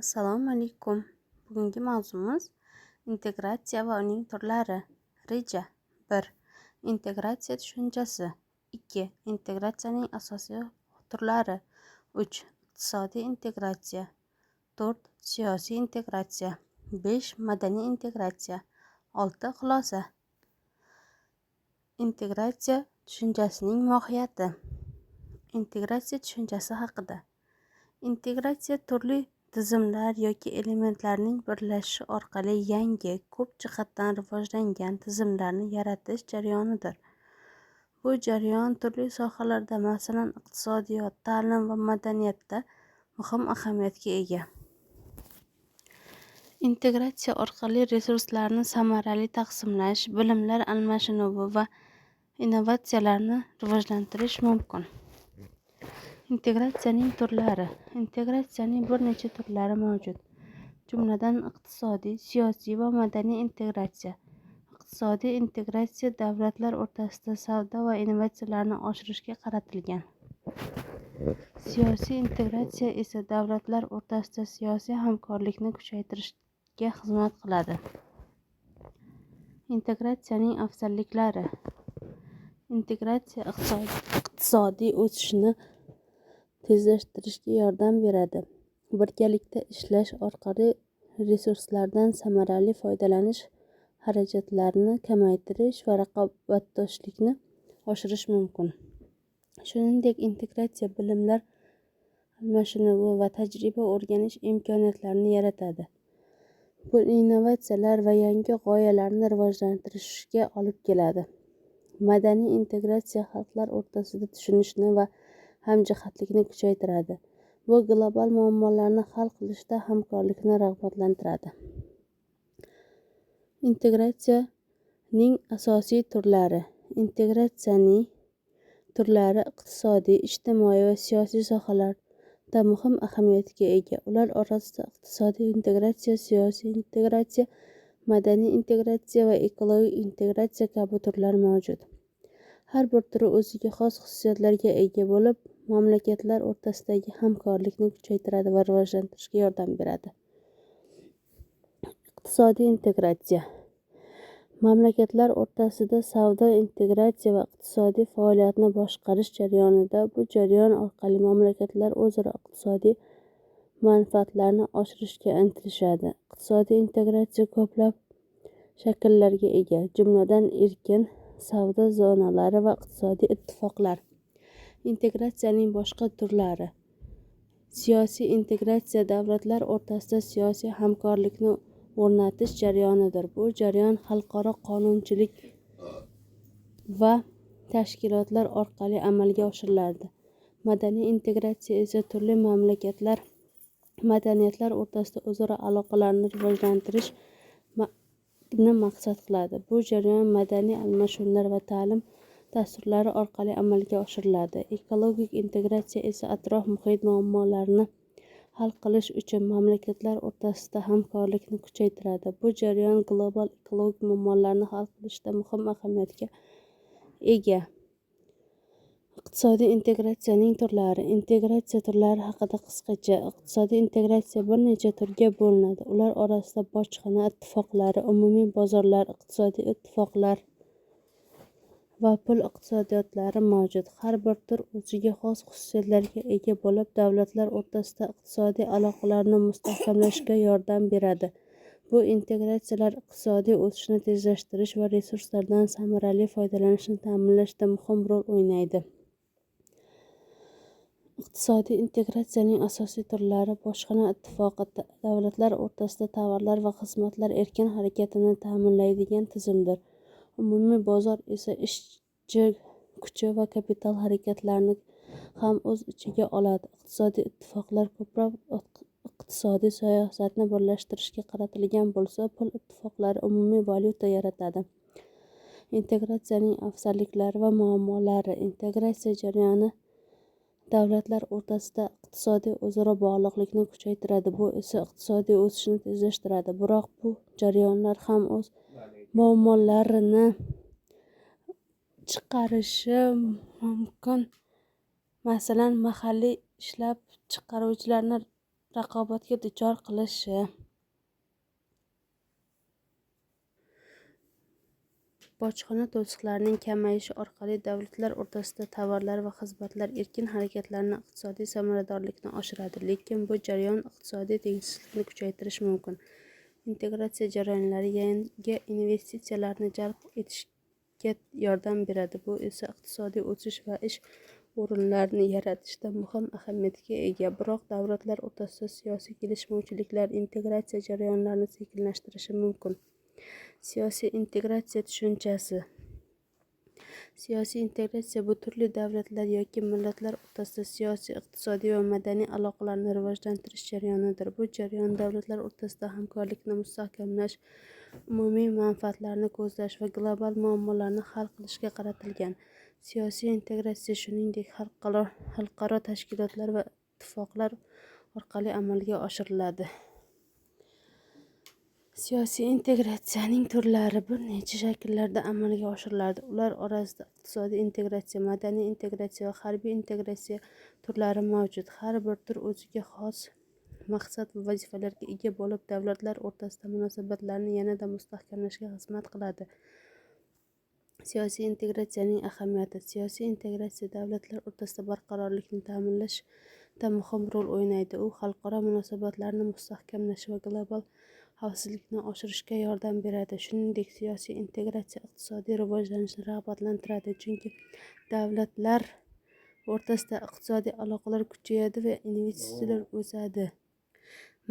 Assalomu alaykum. Bugungi mavzumiz integratsiya va uning turlari. Reja. 1. Integratsiya tushunchasi. 2. Integratsiyaning asosiy turlari. 3. Iqtisodiy integratsiya. 4. Siyosiy integratsiya. 5. Madaniy integratsiya. 6. Xulosa. Integratsiya tushunchasining mohiyati. Integratsiya tushunchasi haqida. Integratsiya turli tizimlar yoki elementlarning birlashishi orqali yangi, ko'p jihatdan rivojlangan tizimlarni yaratish jarayonidir. Bu jarayon turli sohalarda, masalan, iqtisodiyot, ta'lim va madaniyatda muhim ahamiyatga ega. Integratsiya orqali resurslarni samarali taqsimlash, bilimlar almashinuvi va innovatsiyalarni rivojlantirish mumkin. Integratsiyaning turlari. Integratsiyaning bir necha turlari mavjud. Jumladan, iqtisodiy, siyosiy va madaniy integratsiya. Iqtisodiy integratsiya davlatlar o'rtasida savdo va innovatsiyalarni oshirishga qaratilgan. Siyosiy integratsiya esa davlatlar o'rtasida siyosiy hamkorlikni kuchaytirishga xizmat qiladi. Integratsiyaning afzalliklari. Integratsiya iqtisodiy o'sishni tezlashtirishga yordam beradi. Birgalikda ishlash orqali resurslardan samarali foydalanish xarajatlarni kamaytirish va raqobatbardoshlikni oshirish mumkin. Shuningdek, integratsiya bilimlar almashinuvi va tajriba o'rganish imkoniyatlarini yaratadi. Bu innovatsiyalar va yangi g'oyalarni rivojlantirishga olib keladi. Madaniy integratsiya xalqlar o'rtasida tushunishni va hamjihatlikni kuchaytiradi. Bu global muammolarni hal qilishda hamkorlikni rag'batlantiradi. Integratsiyaning asosiy turlari. Integratsiyaning turlari iqtisodiy, ijtimoiy va siyosiy sohalarda muhim ahamiyatga ega. Ular orasida iqtisodiy integratsiya, siyosiy integratsiya, madaniy integratsiya va ekologik integratsiya kabi turlar mavjud. Har bir turi o'ziga xos xususiyatlarga ega bo'lib, mamlakatlar o'rtasidagi hamkorlikni kuchaytiradi va rivojlantirishga yordam beradi. Iqtisodiy integratsiya. Mamlakatlar o'rtasida savdo, integratsiya va iqtisodiy faoliyatni boshqarish jarayonida. Bu jarayon orqali mamlakatlar o'zaro iqtisodiy manfaatlarni oshirishga intilishadi. Iqtisodiy integratsiya ko'plab shakllarga ega, jumladan erkin savdo zonalari va iqtisodiy ittifoqlar. Integratsiyaning boshqa turlari. Siyosiy integratsiya davlatlar o'rtasida siyosiy hamkorlikni o'rnatish jarayonidir. Bu jarayon xalqaro qonunchilik va tashkilotlar orqali amalga oshiriladi. Madaniy integratsiya esa turli mamlakatlar madaniyatlar o'rtasida o'zaro aloqalarni rivojlantirishni maqsad qiladi. Bu jarayon madaniy almashinuvlar va ta'lim dasturlari orqali amalga oshiriladi. Ekologik integratsiya esa atrof-muhit muammolarini hal qilish uchun mamlakatlar o'rtasida hamkorlikni kuchaytiradi. Bu jarayon global ekologik muammolarni hal qilishda muhim ahamiyatga ega. Iqtisodiy integratsiyaning turlari. Integratsiya turlari haqida qisqacha. Iqtisodiy integratsiya bir necha turga bo'linadi. Ular orasida bojxona ittifoqlari, umumiy bozorlar, iqtisodiy ittifoqlar va pul iqtisodiyotlari mavjud. Har bir tur o'ziga xos xususiyatlarga ega bo'lib, davlatlar o'rtasida iqtisodiy aloqalarni mustahkamlashga yordam beradi. Bu integratsiyalar iqtisodiy o'sishni tezlashtirish va resurslardan samarali foydalanishni ta'minlashda muhim rol o'ynaydi. Iqtisodiy integratsiyaning asosiy turlari. Bojxona ittifoqi davlatlar o'rtasida tovarlar va xizmatlar erkin harakatini ta'minlaydigan tizimdir. Umumiy bozor esa ishchi kuchi va kapital harakatlarini ham o'z ichiga oladi. Iqtisodiy ittifoqlar ko'proq iqtisodiy siyosatni birlashtirishga qaratilgan bo'lsa, pul ittifoqlari umumiy valyuta yaratadi. Integratsiyaning afzalliklari va muammolari. Integratsiya jarayoni davlatlar o'rtasida iqtisodiy o'zaro bog'liqlikni kuchaytiradi. Bu esa iqtisodiy o'sishni tezlashtiradi. Biroq bu jarayonlar ham o'z muammolarini chiqarishi mumkin. Masalan, mahalliy ishlab chiqaruvchilarni raqobatga duchor qilishi, bojxona to'siqlarining kamayishi orqali davlatlar o'rtasida tovarlar va xizmatlar erkin harakatlarini iqtisodiy samaradorlikni oshiradi, lekin bu jarayon iqtisodiy tengsizlikni kuchaytirishi mumkin. Integratsiya jarayonlari yangi investitsiyalarni jalb etishga yordam beradi, bu esa iqtisodiy o'sish va ish o'rinlarini yaratishda muhim ahamiyatga ega. Biroq davlatlar o'rtasida siyosiy kelishmovchiliklar integratsiya jarayonlarini sekinlashtirishi mumkin. Siyosiy integratsiya tushunchasi. Siyosiy integratsiya bu turli davlatlar yoki millatlar o'rtasida siyosiy, iqtisodiy va madaniy aloqalarni rivojlantirish jarayonidir. Bu jarayon davlatlar o'rtasida hamkorlikni mustahkamlash, umumiy manfaatlarni ko'zlash va global muammolarni hal qilishga qaratilgan. Siyosiy integratsiya shuningdek xalqaro tashkilotlar va ittifoqlar orqali amalga oshiriladi. Siyosiy integratsiyaning turlari bir necha shakllarda amalga oshiriladi. Ular orasida iqtisodiy integratsiya, madaniy integratsiya va harbiy integratsiya turlari mavjud. Har bir tur o'ziga xos maqsad va vazifalarga ega bo'lib, davlatlar o'rtasida munosabatlarni yanada mustahkamlashga xizmat qiladi. Siyosiy integratsiyaning ahamiyati. Siyosiy integratsiya davlatlar o'rtasida barqarorlikni ta'minlashda muhim rol o'ynaydi. U xalqaro munosabatlarni mustahkamlash va global xavfsizlikni oshirishga yordam beradi. Shuningdek, siyosiy integratsiya iqtisodiy rivojlanishni rag'batlantiradi, chunki davlatlar o'rtasida iqtisodiy aloqalar kuchayadi va investitsiyalar o'sadi.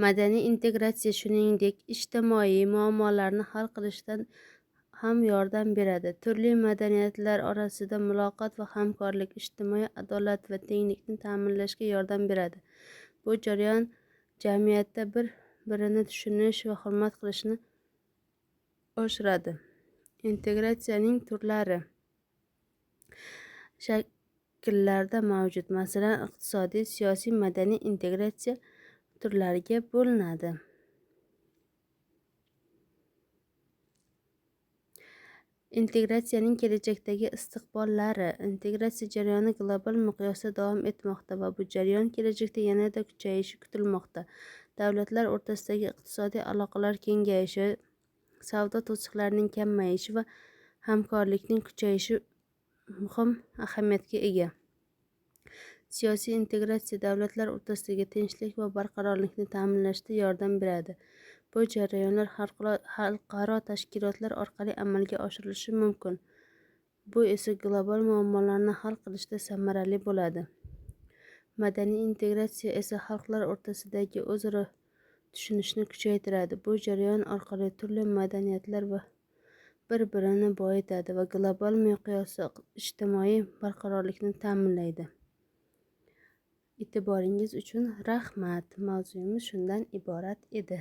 Madaniy integratsiya shuningdek ijtimoiy muammolarni hal qilishda ham yordam beradi. Turli madaniyatlar orasida muloqot va hamkorlik ijtimoiy adolat va tenglikni ta'minlashga yordam beradi. Bu jarayon jamiyatda bir-birini tushunish va hurmat qilishni oshiradi. Integratsiyaning turlari shakllarda mavjud. Masalan, iqtisodiy, siyosiy, madaniy integratsiya turlariga bo'linadi. Integratsiyaning kelajakdagi istiqbollari. Integratsiya jarayoni global miqyosda davom etmoqda va bu jarayon kelajakda yanada kuchayishi kutilmoqda. Davlatlar o'rtasidagi iqtisodiy aloqalar kengayishi, savdo to'siqlarining kamayishi va hamkorlikning kuchayishi muhim ahamiyatga ega. Siyosiy integratsiya davlatlar o'rtasidagi tinchlik va barqarorlikni ta'minlashda yordam beradi. Bu jarayonlar xalqaro tashkilotlar orqali amalga oshirilishi mumkin. Bu esa global muammolarni hal qilishda samarali bo'ladi. Madaniy integratsiya esa xalqlar o'rtasidagi o'zaro tushunishni kuchaytiradi. Bu jarayon orqali turli madaniyatlar bir-birini boyitadi va global miqyosda ijtimoiy barqarorlikni ta'minlaydi. E'tiboringiz uchun rahmat. Mavzuimiz shundan iborat edi.